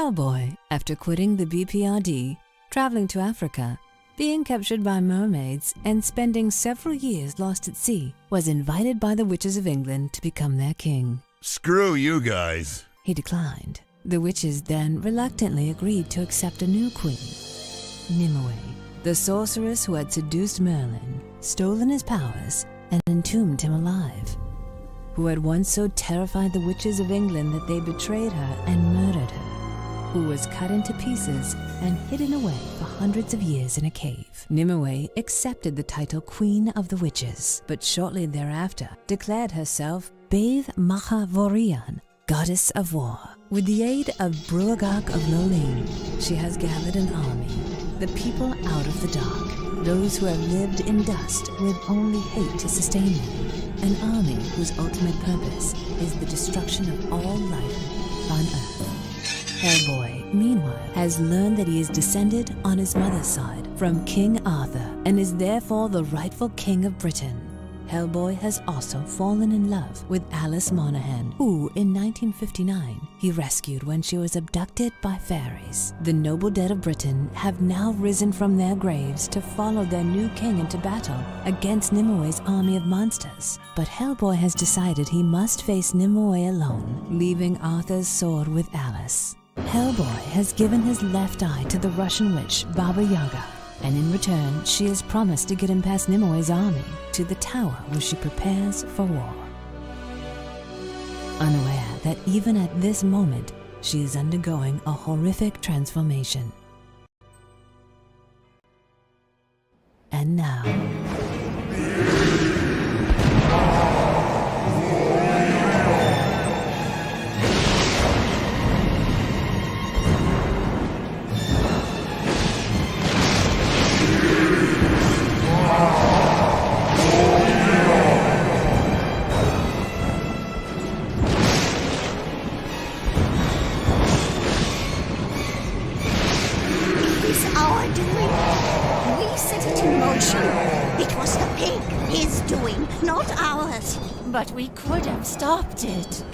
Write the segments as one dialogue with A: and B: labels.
A: Hellboy, after quitting the BPRD, traveling to Africa, being captured by mermaids, and spending several years lost at sea, was invited by the witches of England to become their king.
B: Screw you guys.
A: He declined. The witches then reluctantly agreed to accept a new queen, Nimue, the sorceress who had seduced Merlin, stolen his powers, and entombed him alive, who had once so terrified the witches of England that they betrayed her and murdered her, who was cut into pieces and hidden away for hundreds of years in a cave. Nimue accepted the title Queen of the Witches, but shortly thereafter declared herself Baith Mahavorian, Goddess of War. With the aid of Bruagach of Lolin, she has gathered an army, the people out of the dark, those who have lived in dust with only hate to sustain them, an army whose ultimate purpose is the destruction of all life on Earth. Hellboy, meanwhile, has learned that he is descended on his mother's side from King Arthur and is therefore the rightful king of Britain. Hellboy has also fallen in love with Alice Monaghan, who, in 1959, he rescued when she was abducted by fairies. The noble dead of Britain have now risen from their graves to follow their new king into battle against Nimue's army of monsters. But Hellboy has decided he must face Nimue alone, leaving Arthur's sword with Alice. Hellboy has given his left eye to the Russian witch Baba Yaga, and in return she is promised to get him past Nimue's army to the tower where she prepares for war. Unaware that even at this moment she is undergoing a horrific transformation. And now,
C: our doing. We set it in motion. It was the pig, his doing, not ours.
D: But we could have stopped it.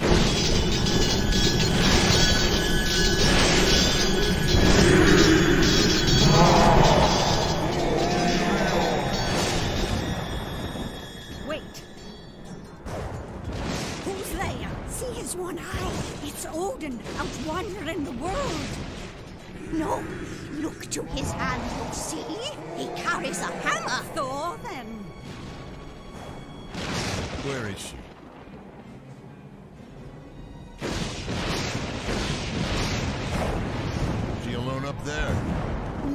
C: Wait. Who's there? See his one eye. It's Odin out wandering the world. No, look to his hand, you see? He carries a hammer. Thor, then.
B: Where is she? She alone up there?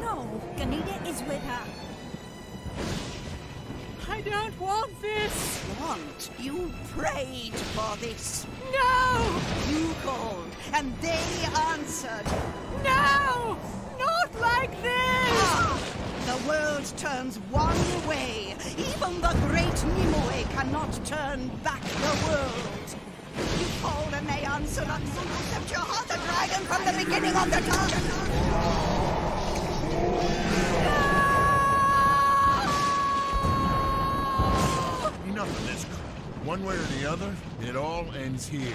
C: No, Ganida is with her.
D: I don't want this!
C: Want? You prayed for this.
D: No!
C: You called, and they answered.
D: No! Not like this!
C: The world turns one way. Even the great Nimue cannot turn back the world. You called and they answered, and you kept your heart a dragon from the beginning of the dawn.
B: Enough of this crap. One way or the other, it all ends here.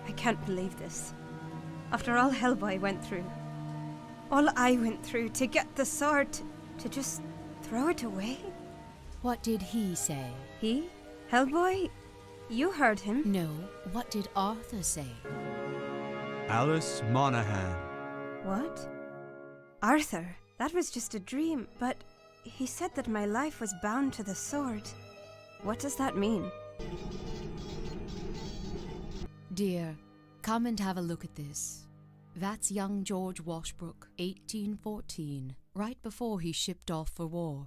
E: I can't believe this. After all Hellboy went through, all I went through to get the sword, to just throw it away?
F: What did he say?
E: He? Hellboy? You heard him.
F: No, what did Arthur say?
G: Alice Monaghan.
E: What? Arthur, that was just a dream, but he said that my life was bound to the sword. What does that mean?
F: Dear, come and have a look at this. That's young George Washbrook, 1814, right before he shipped off for war.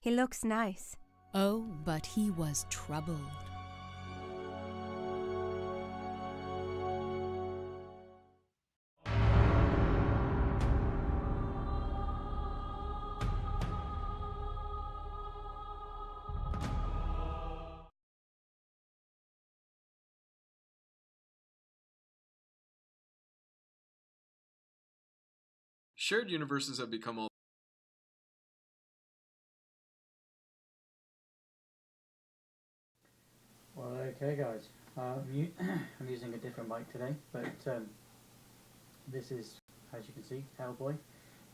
E: He looks nice.
F: Oh, but he was troubled.
H: Shared universes have become all
I: Well, okay guys, I'm using a different mic today, but this is, as you can see, Hellboy.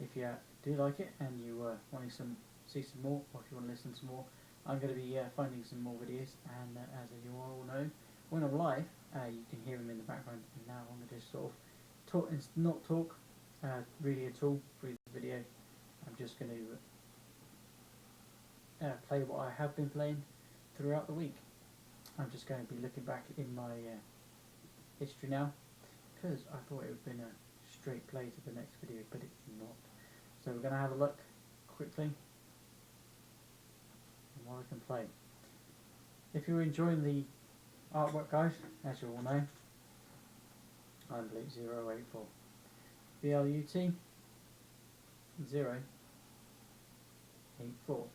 I: If you do like it and you want to see some more, or if you want to listen to more, I'm going to be finding some more videos, and as you all know, when I'm live, you can hear him in the background, and now I'm going to just sort of talk and not talk really at all through the video. I'm just going to play what I have been playing throughout the week. I'm just going to be looking back in my history now, because I thought it would have been a straight play to the next video, but it's not. So we're going to have a look quickly at what I can play. If you're enjoying the artwork, guys, as you all know, I'm Blake084. BLUT 084.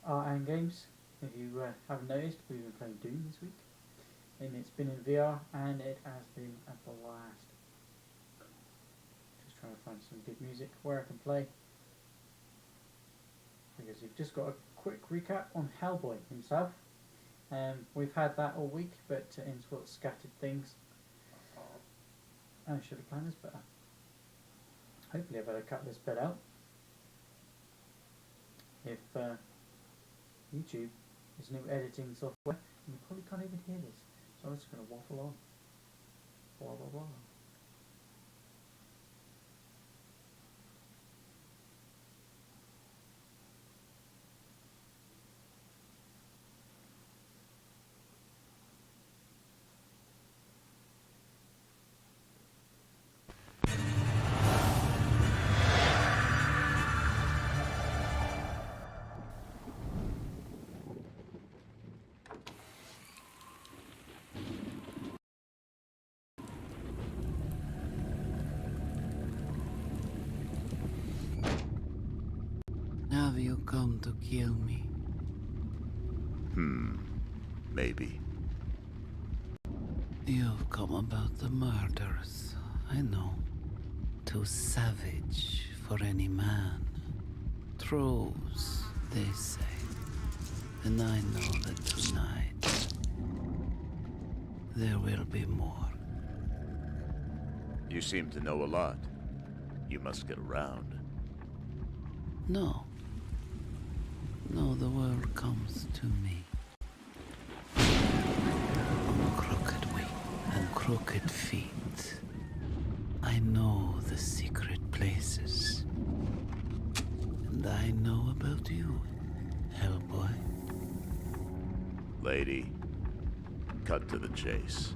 I: Art and Games. If you haven't noticed, we've been playing Doom this week, and it's been in VR, and it has been a blast. Just trying to find some good music where I can play, because we've just got a quick recap on Hellboy himself. We've had that all week, but in sort of scattered things. I should have planned this better. Hopefully I better cut this bit out. If YouTube is new editing software, and you probably can't even hear this, so I'm just going to waffle on. Blah blah blah.
J: Have you come to kill me?
B: Maybe.
J: You've come about the murders, I know. Too savage for any man. Trolls, they say. And I know that tonight there will be more.
B: You seem to know a lot. You must get around.
J: No. No, the world comes to me. On crooked wing and crooked feet. I know the secret places. And I know about you, Hellboy.
B: Lady, cut to the chase.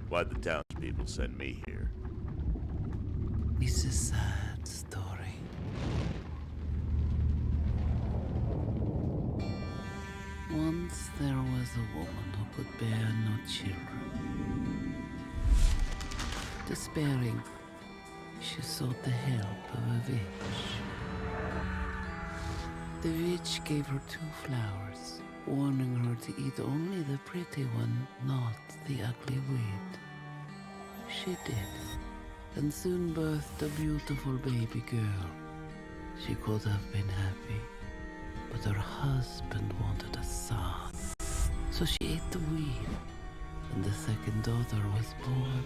B: Why'd the townspeople send me here?
J: It's a sad story. Once there was a woman who could bear no children. Despairing, she sought the help of a witch. The witch gave her 2 flowers, warning her to eat only the pretty one, not the ugly weed. She did, and soon birthed a beautiful baby girl. She could have been happy, but her husband wanted a son. So she ate the weed, and the second daughter was born.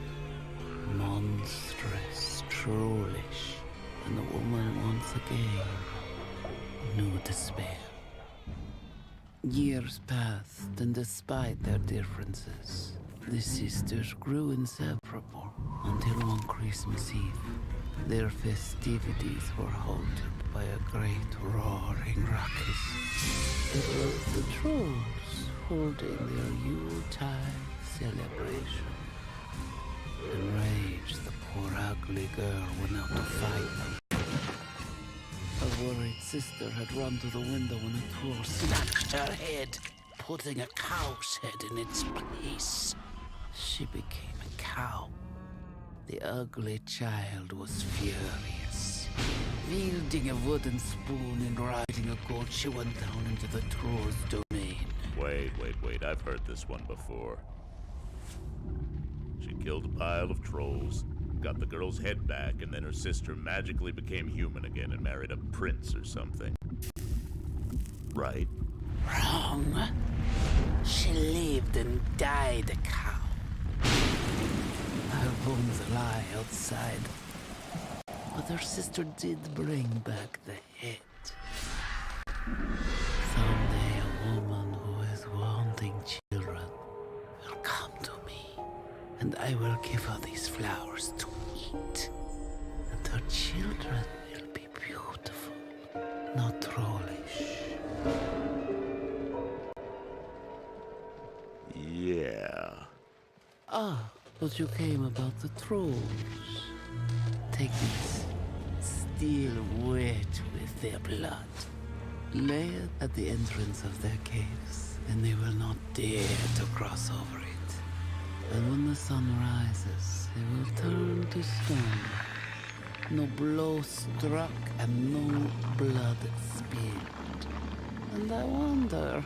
J: Monstrous, trollish, and the woman once again knew despair. Years passed, and despite their differences, the sisters grew inseparable until one Christmas Eve, their festivities were halted by a great roaring ruckus. It was the trolls holding their Yuletide celebration. Enraged, the poor ugly girl went out to fight them. A worried sister had run to the window when a troll snatched her head, putting a cow's head in its place. She became a cow. The ugly child was furious. Wielding a wooden spoon and riding a goat, she went down into the troll's domain.
B: Wait. I've heard this one before. She killed a pile of trolls, got the girl's head back, and then her sister magically became human again and married a prince or something. Right?
J: Wrong. She lived and died a cow. Her bones lie outside. But her sister did bring back the head. Someday a woman who is wanting children will come to me, and I will give her these flowers to eat. And her children will be beautiful, not trollish.
B: Yeah.
J: Ah, but you came about the trolls. Take these. Still wet with their blood. Lay it at the entrance of their caves, and they will not dare to cross over it. And when the sun rises, they will turn to stone. No blow struck and no blood spilled. And I wonder,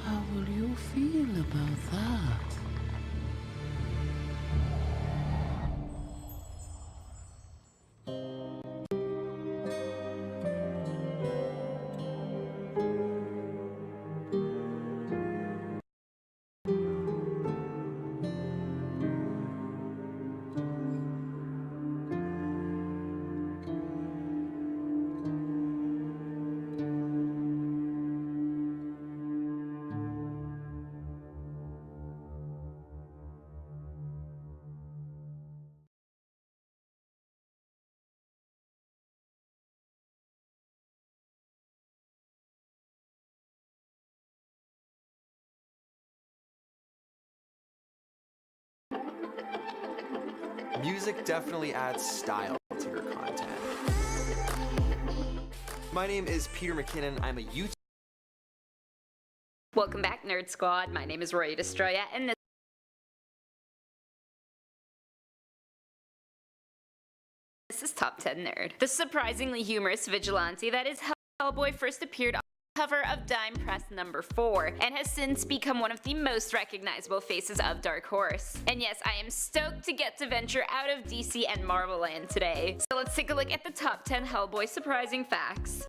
J: how will you feel about that?
H: Music definitely adds style to your content. My name is Peter McKinnon. I'm a YouTuber.
K: Welcome back, Nerd Squad. My name is Roy Destroya, and this is Top 10 Nerd. The surprisingly humorous vigilante that is Hellboy first appeared on the cover of Dime Press number 4, and has since become one of the most recognizable faces of Dark Horse. And yes, I am stoked to get to venture out of DC and Marvel land today. So let's take a look at the top 10 Hellboy surprising facts.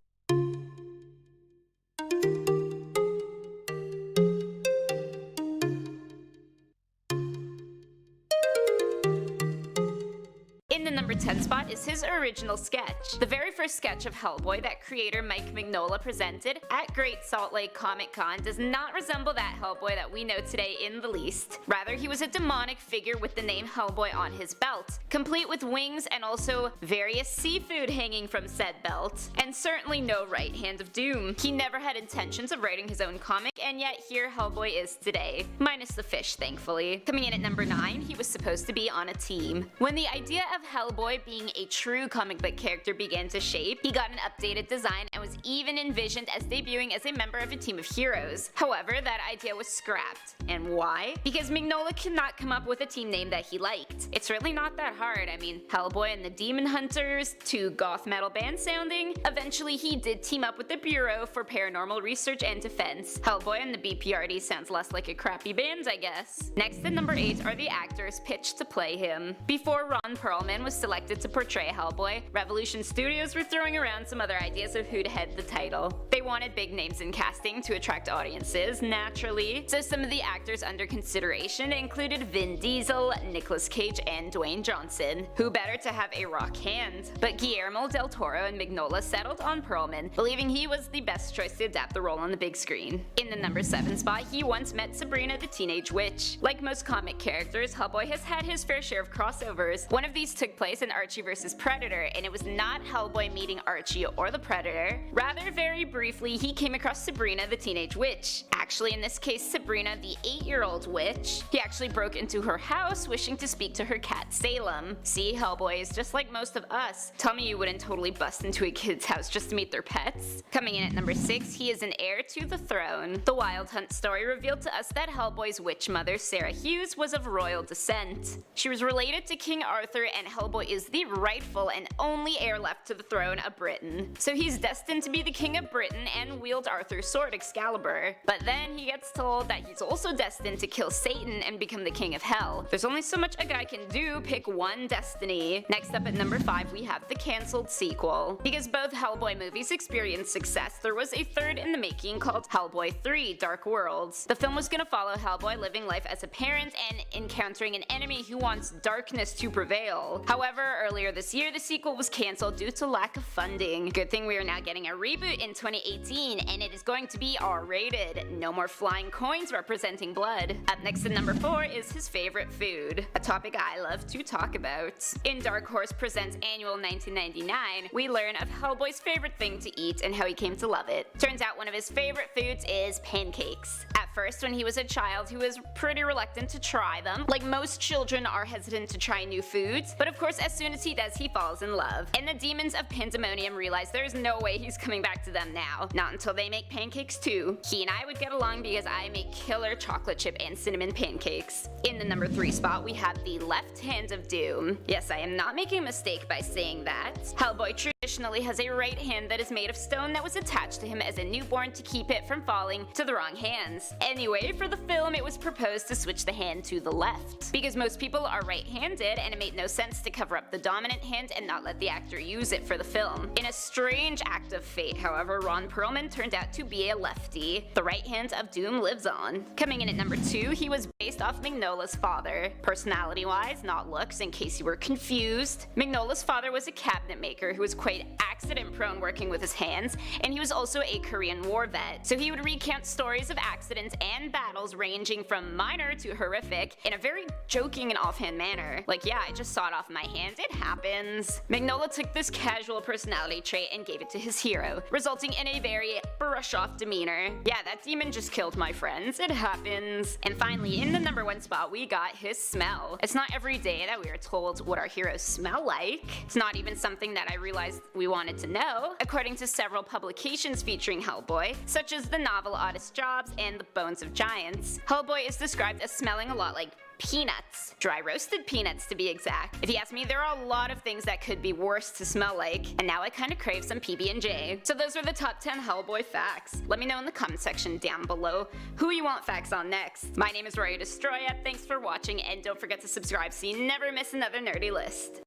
K: In the number 10 spot is his original sketch. The very first sketch of Hellboy that creator Mike Mignola presented at Great Salt Lake Comic Con does not resemble that Hellboy that we know today in the least. Rather, he was a demonic figure with the name Hellboy on his belt, complete with wings and also various seafood hanging from said belt, and certainly no right hand of doom. He never had intentions of writing his own comic, and yet here Hellboy is today. Minus the fish, thankfully. Coming in at number 9, he was supposed to be on a team. When the idea of Hellboy being a true comic book character began to shape, he got an updated design and was even envisioned as debuting as a member of a team of heroes. However, that idea was scrapped. And why? Because Mignola could not come up with a team name that he liked. It's really not that hard. I mean, Hellboy and the Demon Hunters, two goth metal bands sounding. Eventually, he did team up with the Bureau for Paranormal Research and Defense. Hellboy and the BPRD sounds less like a crappy band, I guess. Next at number 8 are the actors pitched to play him. Before Ron Perlman was selected to portray Hellboy, Revolution Studios were throwing around some other ideas of who to head the title. They wanted big names in casting to attract audiences, naturally, so some of the actors under consideration included Vin Diesel, Nicolas Cage, and Dwayne Johnson. Who better to have a rock hand? But Guillermo del Toro and Mignola settled on Perlman, believing he was the best choice to adapt the role on the big screen. In the number 7 spot, he once met Sabrina the Teenage Witch. Like most comic characters, Hellboy has had his fair share of crossovers. One of these took place in Archie vs. Predator, and it was not Hellboy meeting Archie or the Predator. Rather, very briefly, he came across Sabrina the Teenage Witch. Actually, in this case, Sabrina the 8-year-old witch. He actually broke into her house wishing to speak to her cat Salem. See, Hellboy is just like most of us. Tell me you wouldn't totally bust into a kid's house just to meet their pets. Coming in at number 6, he is an heir to the throne. The Wild Hunt story revealed to us that Hellboy's witch mother, Sarah Hughes, was of royal descent. She was related to King Arthur, and Hellboy is is the rightful and only heir left to the throne of Britain. So he's destined to be the king of Britain and wield Arthur's sword Excalibur. But then he gets told that he's also destined to kill Satan and become the king of hell. There's only so much a guy can do, pick one destiny. Next up at number 5 we have the cancelled sequel. Because both Hellboy movies experienced success, there was a third in the making called Hellboy 3: Dark Worlds. The film was gonna follow Hellboy living life as a parent and encountering an enemy who wants darkness to prevail. However, earlier this year the sequel was cancelled due to lack of funding. Good thing we are now getting a reboot in 2018 and it is going to be R-rated. No more flying coins representing blood. Up next at number 4 is his favorite food, a topic I love to talk about. In Dark Horse Presents Annual 1999, we learn of Hellboy's favorite thing to eat and how he came to love it. Turns out one of his favorite foods is pancakes. At first, when he was a child, he was pretty reluctant to try them. Like most children are hesitant to try new foods, but of course as soon as he does, he falls in love. And the demons of Pandemonium realize there's no way he's coming back to them now. Not until they make pancakes too. He and I would get along because I make killer chocolate chip and cinnamon pancakes. In the number 3 spot, we have the left hand of doom. Yes, I am not making a mistake by saying that. Hellboy traditionally has a right hand that is made of stone that was attached to him as a newborn to keep it from falling to the wrong hands. Anyway, for the film it was proposed to switch the hand to the left. Because most people are right-handed and it made no sense to cover up the dominant hand and not let the actor use it for the film. In a strange act of fate, however, Ron Perlman turned out to be a lefty. The right hand of doom lives on. Coming in at number 2, he was based off Mignola's father. Personality-wise, not looks, in case you were confused. Mignola's father was a cabinet maker who was quite accident-prone working with his hands, and he was also a Korean War vet. So he would recount stories of accidents and battles ranging from minor to horrific in a very joking and offhand manner. Like, yeah, I just sawed off my hand, it happens. Mignola took this casual personality trait and gave it to his hero, resulting in a very brush-off demeanor. Yeah, that demon just killed my friends, it happens. And finally, in the number 1 spot, we got his smell. It's not every day that we are told what our heroes smell like. It's not even something that I realized we wanted to know. According to several publications featuring Hellboy, such as the novel Oddest Jobs and The Bones of Giants, Hellboy is described as smelling a lot like peanuts. Dry roasted peanuts to be exact. If you ask me, there are a lot of things that could be worse to smell like, and now I kinda crave some PB&J. So those are the top 10 Hellboy facts. Let me know in the comment section down below who you want facts on next. My name is Roya Destroya, thanks for watching, and don't forget to subscribe so you never miss another nerdy list.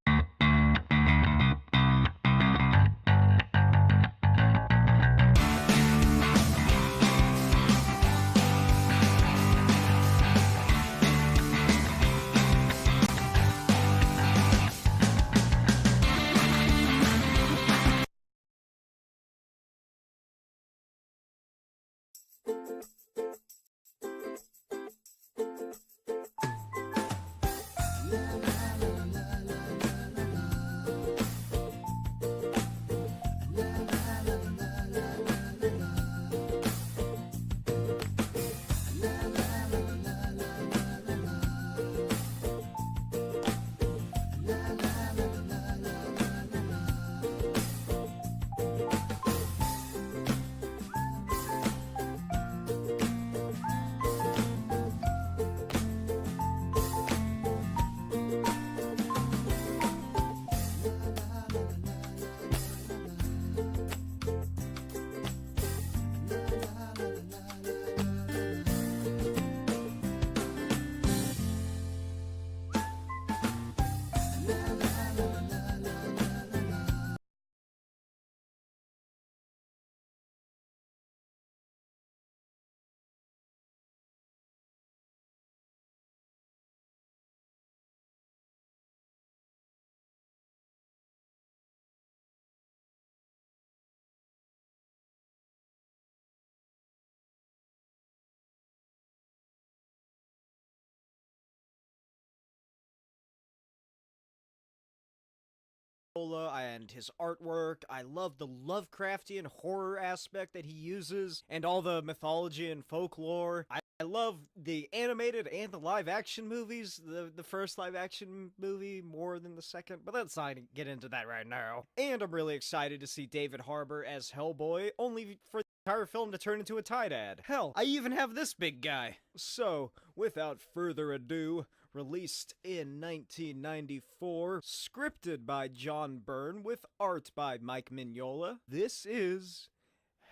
L: And his artwork. I love the Lovecraftian horror aspect that he uses, and all the mythology and folklore. I love the animated and the live-action movies. The first live-action movie more than the second, but let's not get into that right now. And I'm really excited to see David Harbour as Hellboy, only for the entire film to turn into a tie-dad. Hell, I even have this big guy. So, without further ado, released in 1994, scripted by John Byrne with art by Mike Mignola. This is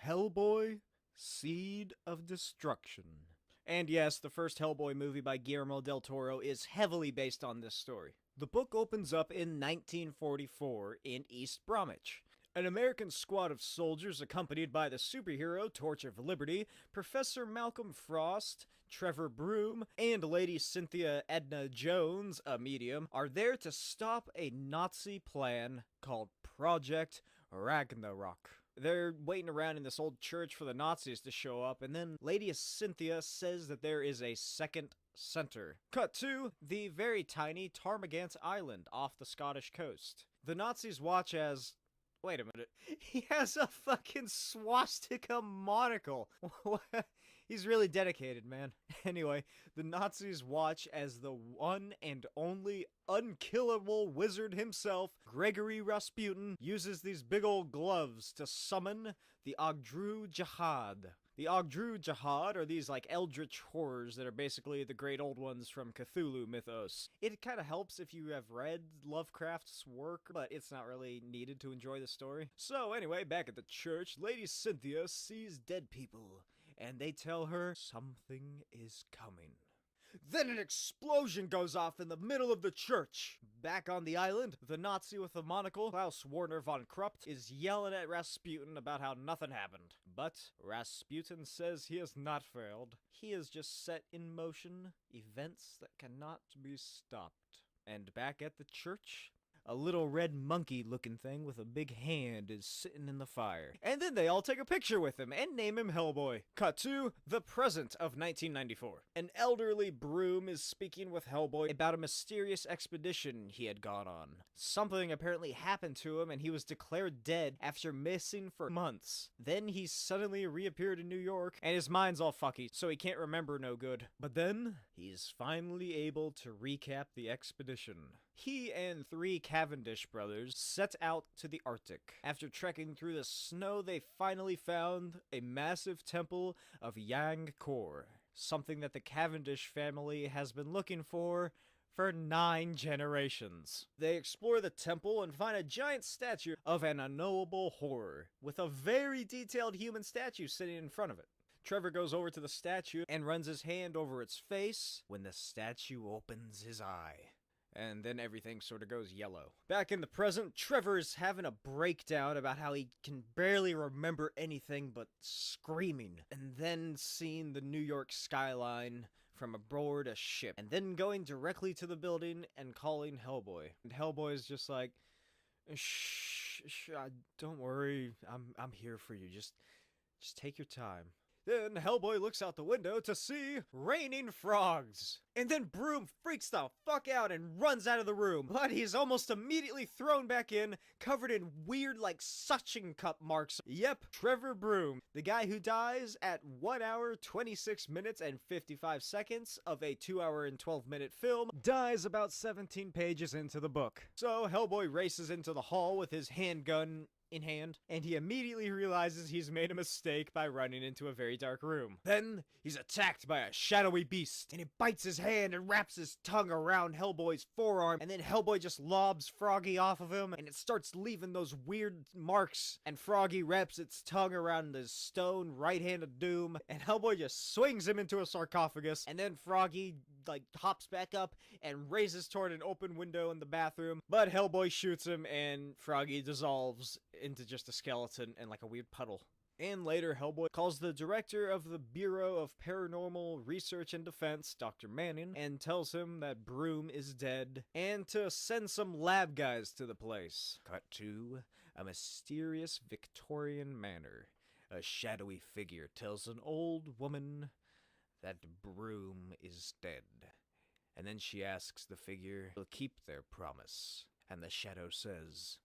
L: Hellboy: Seed of Destruction. And yes, the first Hellboy movie by Guillermo del Toro is heavily based on this story. The book opens up in 1944 in East Bromwich. An American squad of soldiers accompanied by the superhero Torch of Liberty, Professor Malcolm Frost, Trevor Broom, and Lady Cynthia Edna Jones, a medium, are there to stop a Nazi plan called Project Ragnarok. They're waiting around in this old church for the Nazis to show up, and then Lady Cynthia says that there is a second center. Cut to the very tiny Tarmagant Island off the Scottish coast. The Nazis watch as... Wait a minute. He has a fucking swastika monocle. He's really dedicated, man. Anyway, the Nazis watch as the one and only unkillable wizard himself, Gregory Rasputin, uses these big old gloves to summon the Ogdru Jihad. The Ogdru Jihad are these, like, eldritch horrors that are basically the great old ones from Cthulhu mythos. It kind of helps if you have read Lovecraft's work, but it's not really needed to enjoy the story. So anyway, back at the church, Lady Cynthia sees dead people, and they tell her something is coming. Then an explosion goes off in the middle of the church. Back on the island, the Nazi with the monocle, Klaus Warner von Krupp, is yelling at Rasputin about how nothing happened. But Rasputin says he has not failed. He has just set in motion events that cannot be stopped. And back at the church, a little red monkey-looking thing with a big hand is sitting in the fire. And then they all take a picture with him and name him Hellboy. Cut to the present of 1994. An elderly Broom is speaking with Hellboy about a mysterious expedition he had gone on. Something apparently happened to him and he was declared dead after missing for months. Then he suddenly reappeared in New York and his mind's all fucky, so he can't remember no good. But then, he's finally able to recap the expedition. He and 3 Cavendish brothers set out to the Arctic. After trekking through the snow, they finally found a massive temple of Yang-Kor, something that the Cavendish family has been looking for 9 generations. They explore the temple and find a giant statue of an unknowable horror, with a very detailed human statue sitting in front of it. Trevor goes over to the statue and runs his hand over its face when the statue opens his eye. And then everything sort of goes yellow. Back in the present, Trevor's having a breakdown about how he can barely remember anything but screaming, and then seeing the New York skyline from aboard a ship, and then going directly to the building and calling Hellboy. And Hellboy's just like, shh, don't worry, I'm here for you, just take your time. Then Hellboy looks out the window to see raining frogs. And then Broom freaks the fuck out and runs out of the room. But he's almost immediately thrown back in, covered in weird, like, suction cup marks. Yep, Trevor Broom, the guy who dies at 1 hour, 26 minutes, and 55 seconds of a 2 hour and 12-minute film, dies about 17 pages into the book. So Hellboy races into the hall with his handgun in hand, and he immediately realizes he's made a mistake by running into a very dark room. Then, he's attacked by a shadowy beast, and it bites his hand and wraps his tongue around Hellboy's forearm, and then Hellboy just lobs Froggy off of him, and it starts leaving those weird marks, and Froggy wraps its tongue around the stone right hand of doom, and Hellboy just swings him into a sarcophagus, and then Froggy, like, hops back up and races toward an open window in the bathroom, but Hellboy shoots him, and Froggy dissolves into just a skeleton and like a weird puddle. And later, Hellboy calls the director of the Bureau of Paranormal Research and Defense, Dr. Manning, and tells him that Broom is dead, and to send some lab guys to the place. Cut to a mysterious Victorian manor. A shadowy figure tells an old woman that Broom is dead. And then she asks the figure to keep their promise. And the shadow says,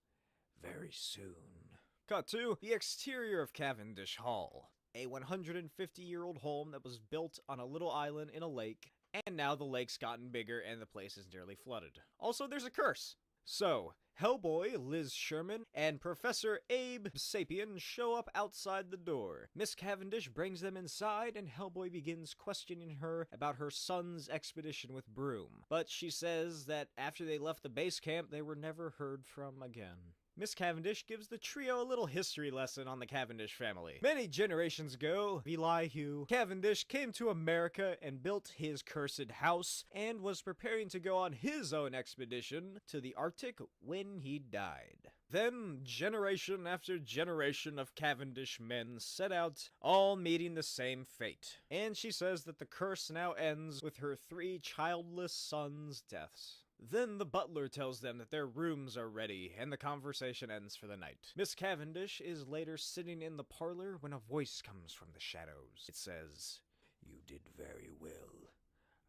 L: very soon. Cut to the exterior of Cavendish Hall, a 150-year-old home that was built on a little island in a lake, and now the lake's gotten bigger and the place is nearly flooded. Also, there's a curse. So, Hellboy, Liz Sherman, and Professor Abe Sapien show up outside the door. Miss Cavendish brings them inside, and Hellboy begins questioning her about her son's expedition with Broom. But she says that after they left the base camp, they were never heard from again. Miss Cavendish gives the trio a little history lesson on the Cavendish family. Many generations ago, Elihu Cavendish came to America and built his cursed house and was preparing to go on his own expedition to the Arctic when he died. Then, generation after generation of Cavendish men set out, all meeting the same fate. And she says that the curse now ends with her 3 childless sons' deaths. Then the butler tells them that their rooms are ready, and the conversation ends for the night. Miss Cavendish is later sitting in the parlor when a voice comes from the shadows. It says, "You did very well.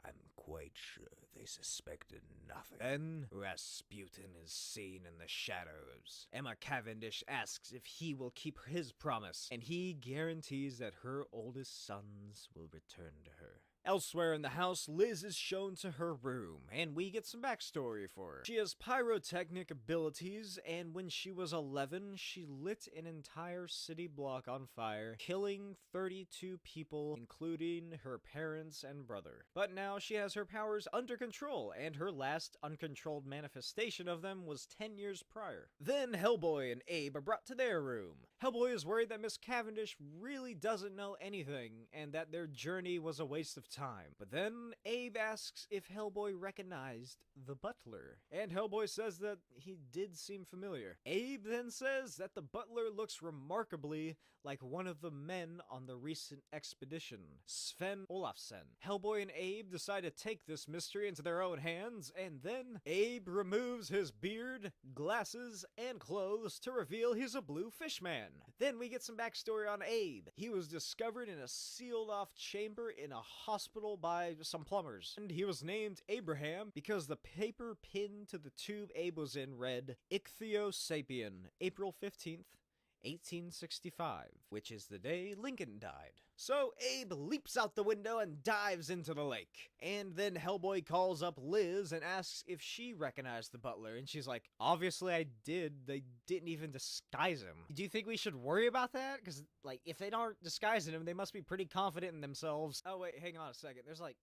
L: I'm quite sure they suspected nothing." Then Rasputin is seen in the shadows. Emma Cavendish asks if he will keep his promise, and he guarantees that her oldest sons will return to her. Elsewhere in the house, Liz is shown to her room, and we get some backstory for her. She has pyrotechnic abilities, and when she was 11, she lit an entire city block on fire, killing 32 people, including her parents and brother. But now she has her powers under control, and her last uncontrolled manifestation of them was 10 years prior. Then Hellboy and Abe are brought to their room. Hellboy is worried that Miss Cavendish really doesn't know anything, and that their journey was a waste of time. But then Abe asks if Hellboy recognized the butler, and Hellboy says that he did seem familiar. Abe then says that the butler looks remarkably like one of the men on the recent expedition, Sven Olafsen. Hellboy and Abe decide to take this mystery into their own hands, and then Abe removes his beard, glasses, and clothes to reveal he's a blue fish man. Then we get some backstory on Abe. He was discovered in a sealed-off chamber in a hospital by some plumbers, and he was named Abraham because the paper pinned to the tube Abe was in read Ichthyosapien, April 15th, 1865, which is the day Lincoln died. So Abe leaps out the window and dives into the lake. And then Hellboy calls up Liz and asks if she recognized the butler, and she's like, "Obviously I did. They didn't even disguise him." Do you think we should worry about that? Because, like, if they aren't disguising him, they must be pretty confident in themselves. Oh wait, hang on a second. There's like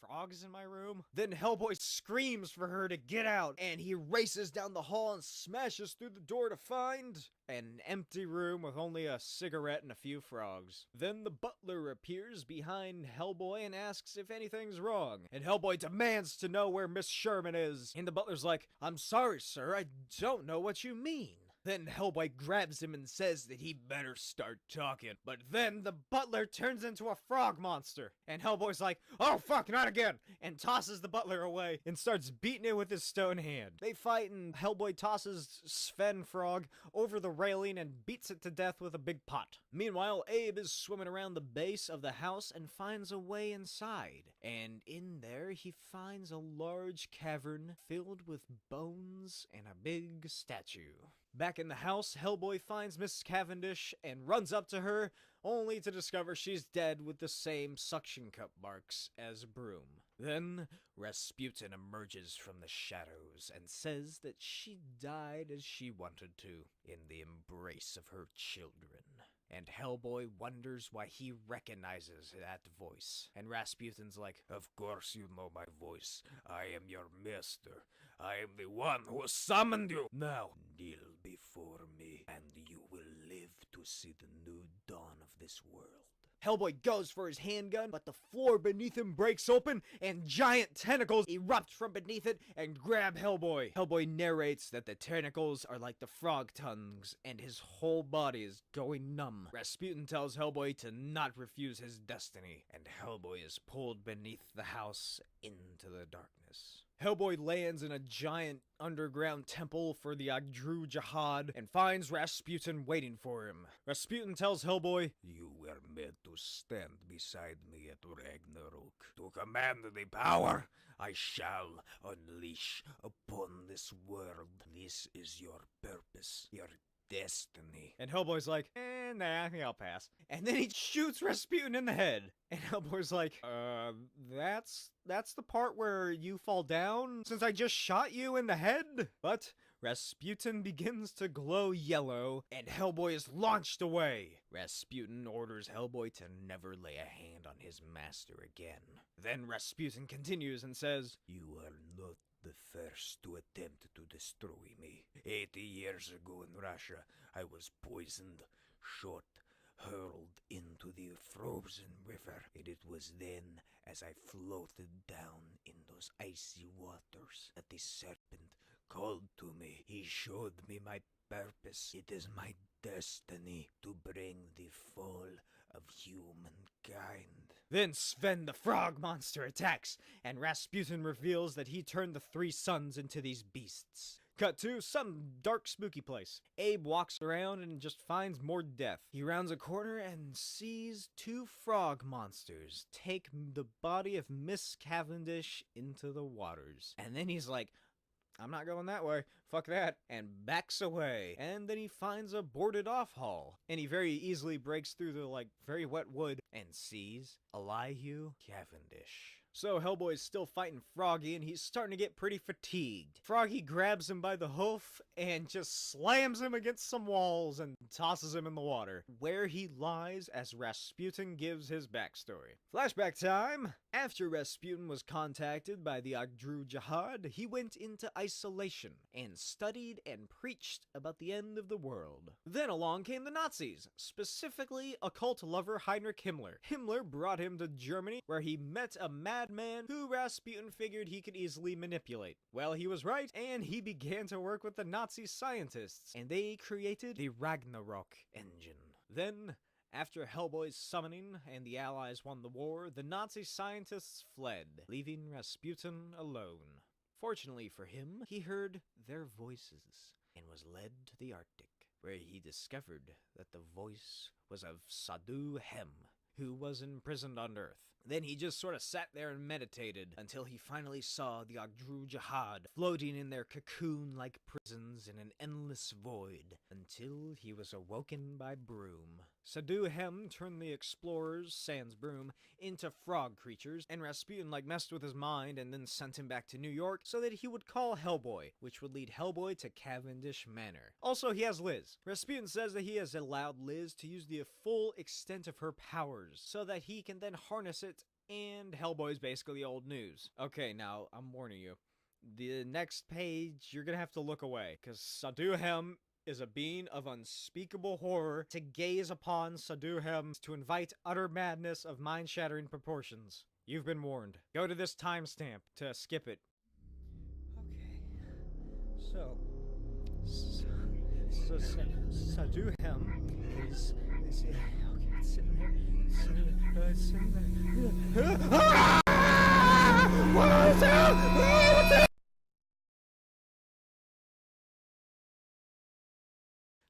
L: frogs in my room. Then Hellboy screams for her to get out, and he races down the hall and smashes through the door to find an empty room with only a cigarette and a few frogs. Then the butler appears behind Hellboy and asks if anything's wrong, and Hellboy demands to know where Miss Sherman is. And the butler's like, "I'm sorry, sir, I don't know what you mean." Then Hellboy grabs him and says that he better start talking. But then the butler turns into a frog monster. And Hellboy's like, "Oh fuck, not again!" and tosses the butler away and starts beating it with his stone hand. They fight, and Hellboy tosses Sven Frog over the railing and beats it to death with a big pot. Meanwhile, Abe is swimming around the base of the house and finds a way inside. And in there, he finds a large cavern filled with bones and a big statue. Back in the house, Hellboy finds Miss Cavendish and runs up to her, only to discover she's dead with the same suction cup marks as Broom. Then Rasputin emerges from the shadows and says that she died as she wanted to, in the embrace of her children. And Hellboy wonders why he recognizes that voice. And Rasputin's like, "Of course you know my voice. I am your master. I am the one who summoned you. Now, kneel before me, and you will live to see the new dawn of this world." Hellboy goes for his handgun, but the floor beneath him breaks open, and giant tentacles erupt from beneath it and grab Hellboy. Hellboy narrates that the tentacles are like the frog tongues, and his whole body is going numb. Rasputin tells Hellboy to not refuse his destiny, and Hellboy is pulled beneath the house into the darkness. Hellboy lands in a giant underground temple for the Agdru Jihad and finds Rasputin waiting for him. Rasputin tells Hellboy, "You were meant to stand beside me at Ragnarok, to command the power I shall unleash upon this world. This is your purpose, your destiny." And Hellboy's like, nah, I think I'll pass. And then he shoots Rasputin in the head. And Hellboy's like, that's the part where you fall down, since I just shot you in the head? But Rasputin begins to glow yellow, and Hellboy is launched away. Rasputin orders Hellboy to never lay a hand on his master again. Then Rasputin continues and says, "You are not the first to attempt to destroy me. 80 years ago in Russia, I was poisoned, shot, hurled into the frozen river, and it was then, as I floated down in those icy waters, that the serpent called to me. He showed me my purpose. It is my destiny to bring the fall of humankind." Then Sven the Frog Monster attacks, and Rasputin reveals that he turned the 3 sons into these beasts. Cut to some dark, spooky place. Abe walks around and just finds more death. He rounds a corner and sees 2 frog monsters take the body of Miss Cavendish into the waters. And then he's like, "I'm not going that way. Fuck that," and backs away. And then he finds a boarded off hall, and he very easily breaks through the, very wet wood and sees Elihu Cavendish. So Hellboy's still fighting Froggy, and he's starting to get pretty fatigued. Froggy grabs him by the hoof and just slams him against some walls and tosses him in the water, where he lies as Rasputin gives his backstory. Flashback time! After Rasputin was contacted by the Agdru Jihad, he went into isolation and studied and preached about the end of the world. Then along came the Nazis, specifically occult lover Heinrich Himmler. Himmler brought him to Germany, where he met a madman who Rasputin figured he could easily manipulate. Well, he was right, and he began to work with the Nazi scientists, and they created the Ragnarok engine. Then, after Hellboy's summoning and the Allies won the war, the Nazi scientists fled, leaving Rasputin alone. Fortunately for him, he heard their voices and was led to the Arctic, where he discovered that the voice was of Sadhu Hem, who was imprisoned on Earth. Then he just sort of sat there and meditated until he finally saw the Agdru Jihad floating in their cocoon-like prisons in an endless void, until he was awoken by Broom. Sadhu Hem turned the explorers, sans Broom, into frog creatures, and Rasputin messed with his mind and then sent him back to New York so that he would call Hellboy, which would lead Hellboy to Cavendish Manor. Also, he has Liz. Rasputin says that he has allowed Liz to use the full extent of her powers so that he can then harness it, and Hellboy's basically old news. Okay, now, I'm warning you. The next page, you're gonna have to look away, because Sadhu Hem is a being of unspeakable horror to gaze upon. Sadhu Hem to invite utter madness of mind-shattering proportions. You've been warned. Go to this timestamp to skip it. Okay. So Sadhu Hem is okay, it's sitting there. It's sitting there. What's up?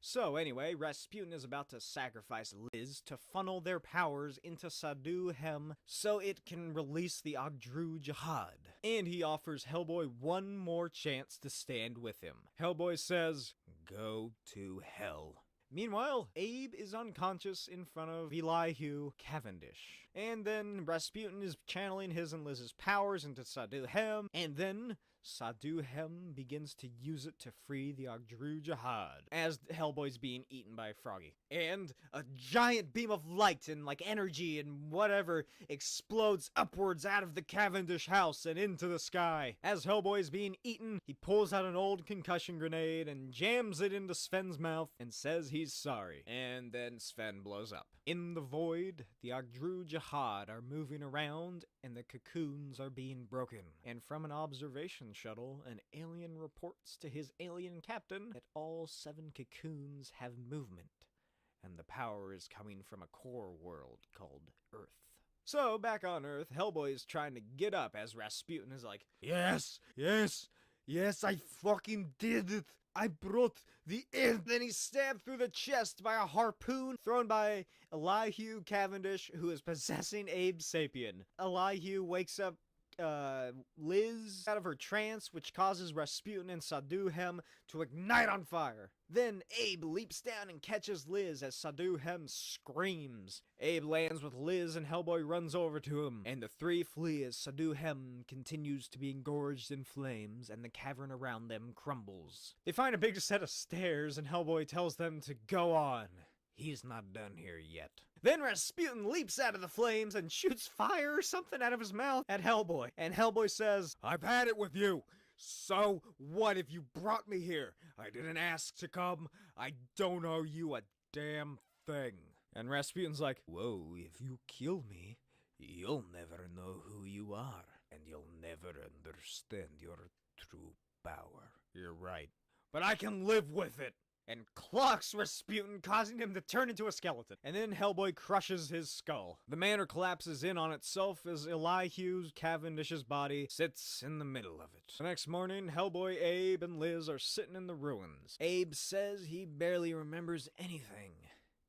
L: So anyway, Rasputin is about to sacrifice Liz to funnel their powers into Sadhu Hem so it can release the Agdru Jihad. And he offers Hellboy one more chance to stand with him. Hellboy says, "Go to hell." Meanwhile, Abe is unconscious in front of Elihu Cavendish. And then Rasputin is channeling his and Liz's powers into Sadhu Hem, and then Sadhu Hem begins to use it to free the Agdru Jihad, as Hellboy's being eaten by Froggy. And a giant beam of light and energy and whatever explodes upwards out of the Cavendish house and into the sky. As Hellboy's being eaten, he pulls out an old concussion grenade and jams it into Sven's mouth and says he's sorry. And then Sven blows up. In the void, the Agdru Jihad are moving around and the cocoons are being broken. And from an observation shuttle, an alien reports to his alien captain that all 7 cocoons have movement, and the power is coming from a core world called Earth. So, back on Earth, Hellboy is trying to get up as Rasputin is like, Yes, I fucking did it! I brought the end! Then he's stabbed through the chest by a harpoon thrown by Elihu Cavendish, who is possessing Abe Sapien. Elihu wakes up Liz out of her trance, which causes Rasputin and Saduhem to ignite on fire. Then Abe leaps down and catches Liz as Saduhem screams. Abe lands with Liz and Hellboy runs over to him, and the three flee as Saduhem continues to be engorged in flames and the cavern around them crumbles. They find a big set of stairs and Hellboy tells them to go on. He's not done here yet. Then Rasputin leaps out of the flames and shoots fire or something out of his mouth at Hellboy. And Hellboy says, "I've had it with you. So what if you brought me here? I didn't ask to come. I don't owe you a damn thing." And Rasputin's like, "Whoa, if you kill me, you'll never know who you are. And you'll never understand your true power." You're right. But I can live with it. And clocks Rasputin, causing him to turn into a skeleton. And then Hellboy crushes his skull. The manor collapses in on itself as Elihu Cavendish's body sits in the middle of it. The next morning, Hellboy, Abe, and Liz are sitting in the ruins. Abe says he barely remembers anything.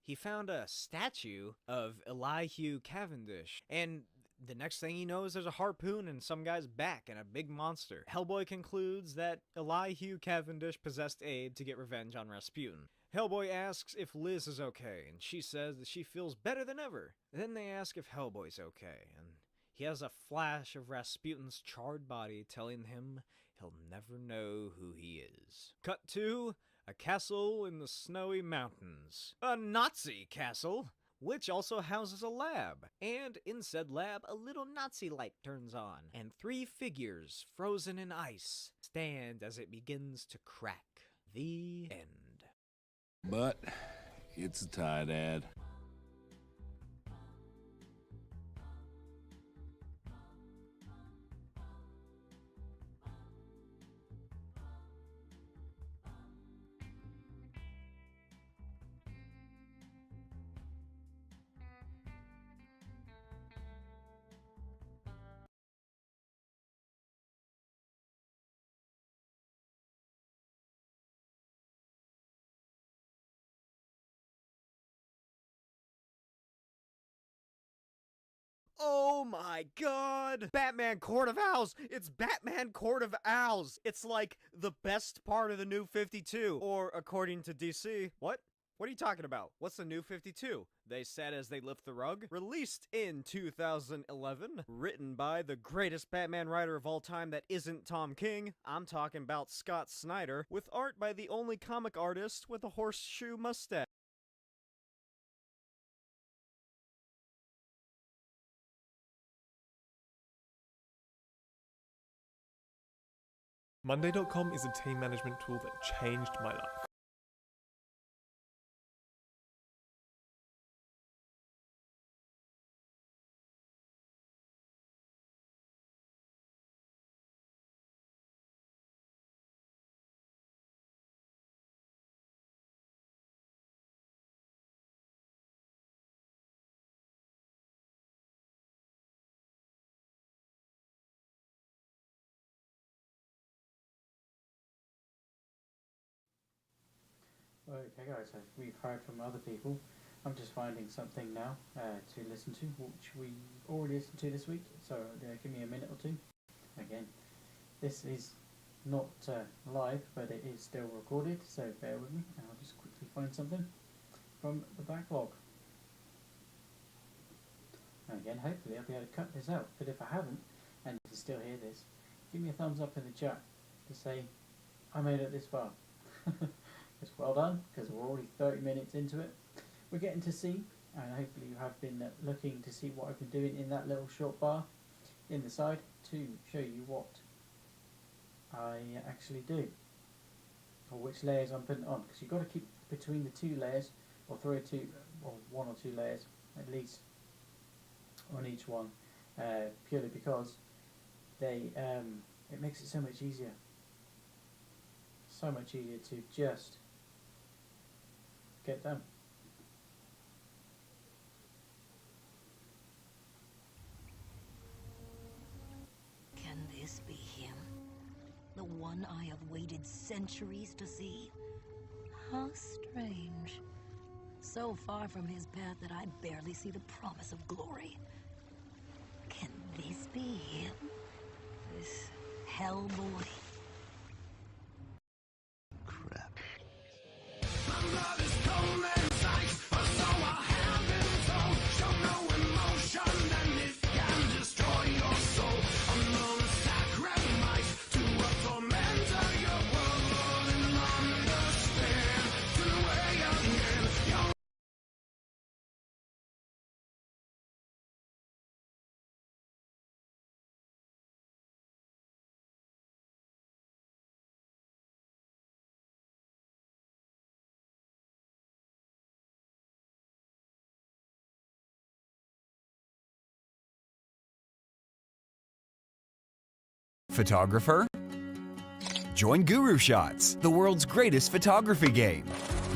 L: He found a statue of Elihu Cavendish, and the next thing he knows, there's a harpoon in some guy's back and a big monster. Hellboy concludes that Elihu Cavendish possessed Abe to get revenge on Rasputin. Hellboy asks if Liz is okay, and she says that she feels better than ever. Then they ask if Hellboy's okay, and he has a flash of Rasputin's charred body telling him he'll never know who he is. Cut to a castle in the snowy mountains. A Nazi castle, which also houses a lab. And in said lab, a little Nazi light turns on, and three figures, frozen in ice, stand as it begins to crack. The end.
B: But it's a tie, Dad.
L: Oh my god! Batman Court of Owls! It's Batman Court of Owls! It's like the best part of the New 52. Or, according to DC, what? What are you talking about? What's the New 52? They said as they lift the rug. Released in 2011. Written by the greatest Batman writer of all time that isn't Tom King. I'm talking about Scott Snyder. With art by the only comic artist with a horseshoe mustache.
M: Monday.com is a team management tool that changed my life.
I: Okay guys, so we've heard from other people. I'm just finding something now to listen to, which we already listened to this week, so give me a minute or two. Again, this is not live, but it is still recorded, so bear with me, and I'll just quickly find something from the backlog. And again, hopefully I'll be able to cut this out, but if I haven't, and you can still hear this, give me a thumbs up in the chat to say, I made it this far. It's well done, because we're already 30 minutes into it. We're getting to see, and hopefully you have been looking to see what I've been doing in that little short bar in the side to show you what I actually do, or which layers I'm putting on, because you've got to keep between the two layers, or one or two layers at least on each one, purely because they it makes it so much easier. So much easier to just get done.
N: Can this be him? The one I have waited centuries to see? How strange. So far from his path that I barely see the promise of glory. Can this be him? this Hellboy.
O: Photographer? Join Guru Shots, the world's greatest photography game.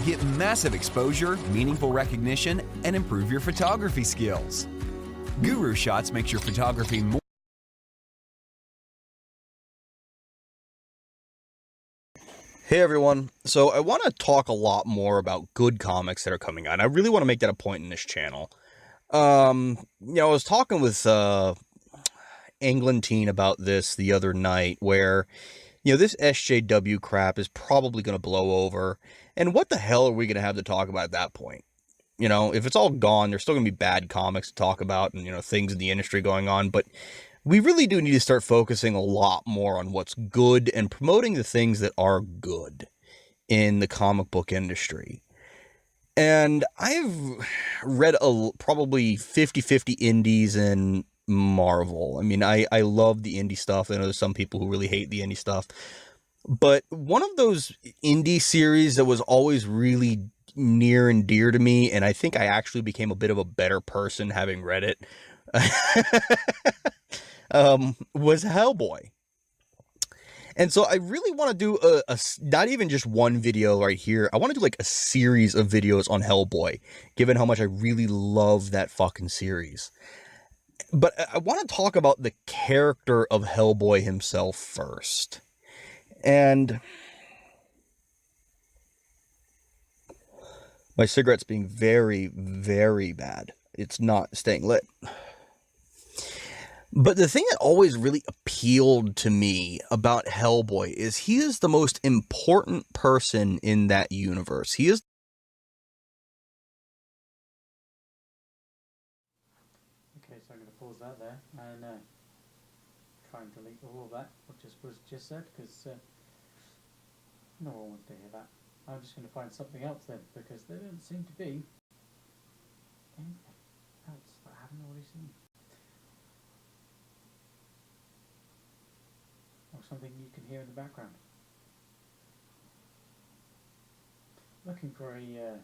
O: Get massive exposure, meaningful recognition, and improve your photography skills. Guru Shots makes your photography more.
P: Hey everyone, so I want to talk a lot more about good comics that are coming out. I really want to make that a point in this channel. I was talking with Englentine about this the other night, where, this SJW crap is probably going to blow over, and what the hell are we going to have to talk about at that point? If it's all gone, there's still going to be bad comics to talk about, and, things in the industry going on, but we really do need to start focusing a lot more on what's good and promoting the things that are good in the comic book industry. And I've read probably 50-50 indies and Marvel. I mean, I love the indie stuff. I know there's some people who really hate the indie stuff. But one of those indie series that was always really near and dear to me, and I think I actually became a bit of a better person having read it, was Hellboy. And so I really want to do a not even just one video right here. I want to do like a series of videos on Hellboy, given how much I really love that fucking series. But I want to talk about the character of Hellboy himself first. And my cigarette's being very, very bad. It's not staying lit. But the thing that always really appealed to me about Hellboy is he is the most important person in that universe. He is.
I: Okay, so I'm going to pause that there and try and delete all of that, what was just said, because no one wants to hear that. I'm just going to find something else then, because there doesn't seem to be anything else that I haven't already seen. Or something you can hear in the background. Looking for a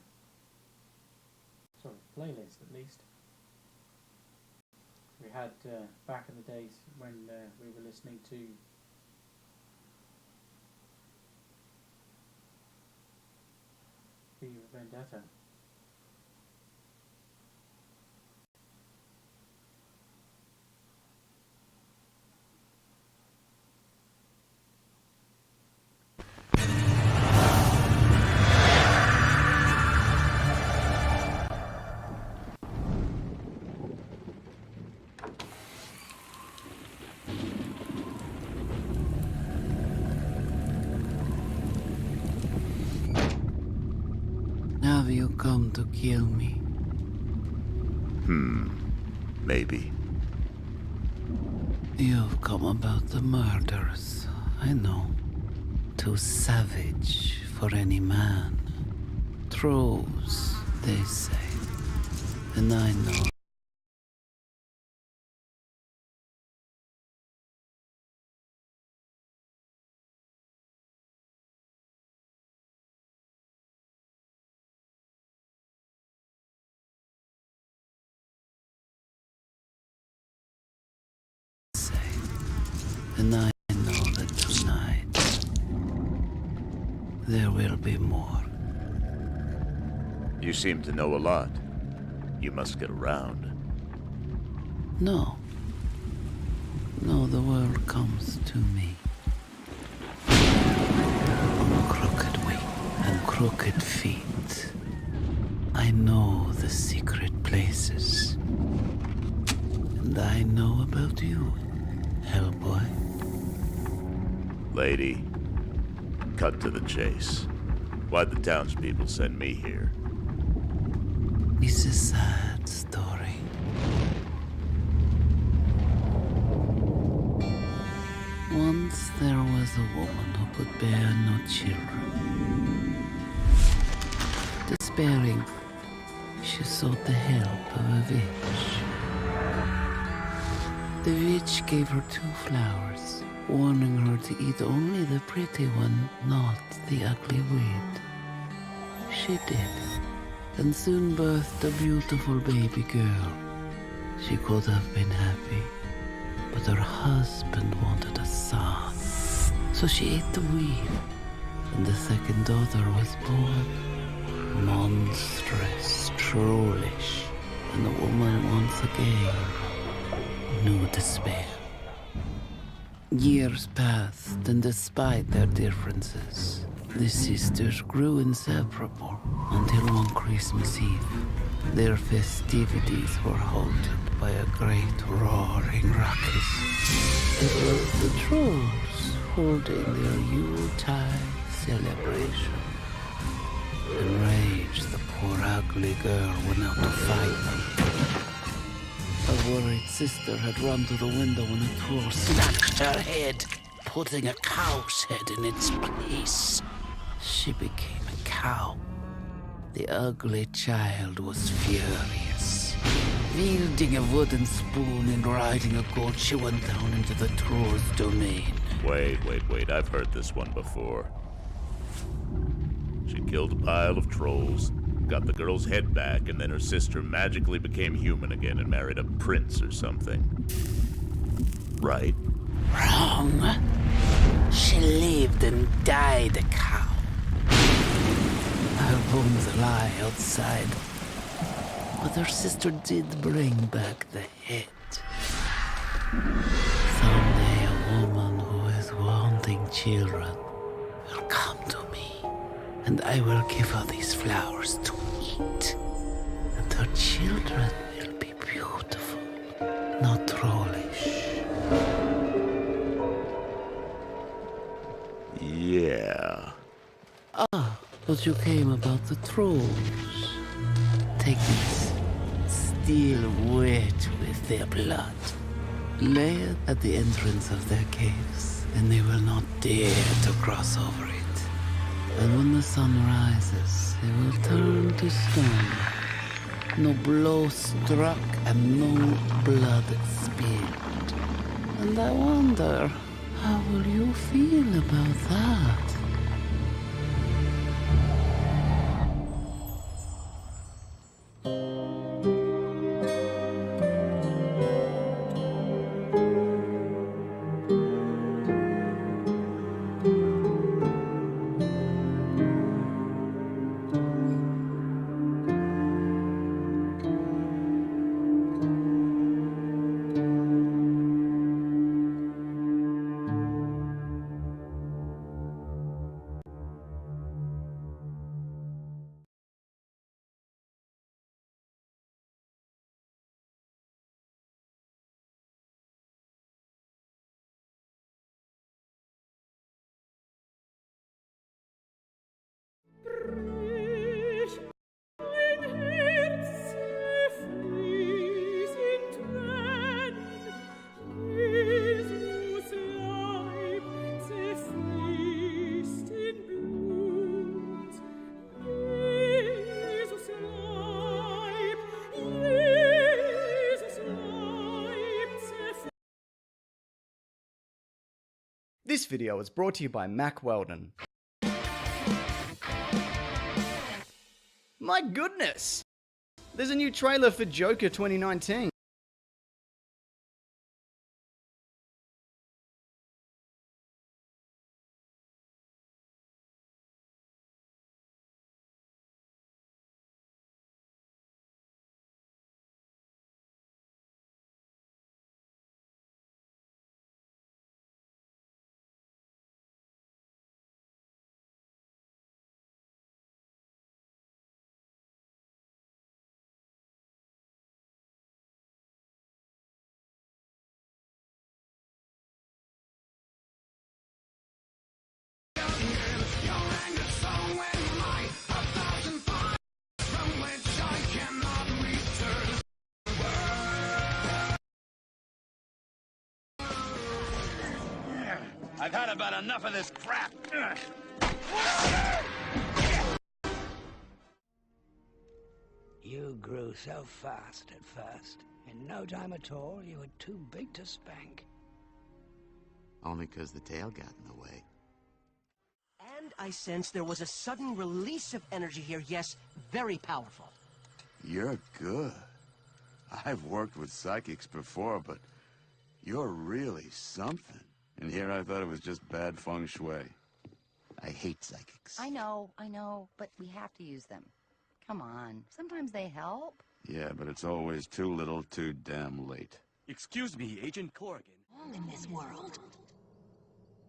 I: sort of playlist at least. We had back in the days when we were listening to V for Vendetta.
J: Have you come to kill me?
B: Maybe.
J: You've come about the murders, I know. Too savage for any man. Trolls, they say. And I know. And I know that tonight there will be more.
B: You seem to know a lot. You must get around.
J: No. No, the world comes to me. On crooked wing and crooked feet. I know the secret places. And I know about you, Hellboy.
B: Lady, cut to the chase. Why'd the townspeople send me here?
J: It's a sad story. Once there was a woman who could bear no children. Despairing, she sought the help of a witch. The witch gave her 2 flowers, warning her to eat only the pretty one, not the ugly weed. She did, and soon birthed a beautiful baby girl. She could have been happy, but her husband wanted a son. So she ate the weed, and the second daughter was born. Monstrous, trollish, and the woman once again knew despair. Years passed, and despite their differences, the sisters grew inseparable until one Christmas Eve, their festivities were halted by a great roaring ruckus. It was the trolls holding their Yuletide celebration. Enraged, the poor ugly girl went out to fight them. A worried sister had run to the window when a troll snatched her head, putting a cow's head in its place. She became a cow. The ugly child was furious. Wielding a wooden spoon and riding a goat, she went down into the troll's domain.
B: Wait. I've heard this one before. She killed a pile of trolls, got the girl's head back, and then her sister magically became human again and married a prince or something. Right?
J: Wrong. She lived and died a cow. Her bones lie outside. But her sister did bring back the head. Someday a woman who is wanting children will come to me, and I will give her these flowers to eat. And her children will be beautiful, not trollish.
B: Yeah.
J: Ah, but you came about the trolls. Take these, still wet with their blood. Lay it at the entrance of their caves, and they will not dare to cross over it. And when the sun rises, they will turn to stone. No blow struck and no blood spilled. And I wonder, how will you feel about that?
Q: This video is brought to you by Mac Weldon. My goodness! There's a new trailer for Joker 2019.
R: I've had about enough of this crap.
J: You grew so fast at first. In no time at all, you were too big to spank.
R: Only 'cause the tail got in the way.
S: And I sense there was a sudden release of energy here. Yes, very powerful.
R: You're good. I've worked with psychics before, but you're really something. And here I thought it was just bad feng shui. I hate psychics.
T: I know, but we have to use them. Come on, sometimes they help.
R: Yeah, but it's always too little, too damn late.
U: Excuse me, Agent Corrigan.
N: Wrong in this world.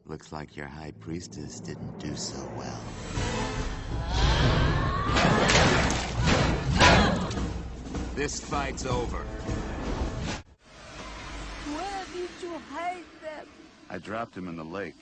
R: Looks like your high priestess didn't do so well. This fight's over.
D: Where did you hide them?
R: I dropped him in the lake.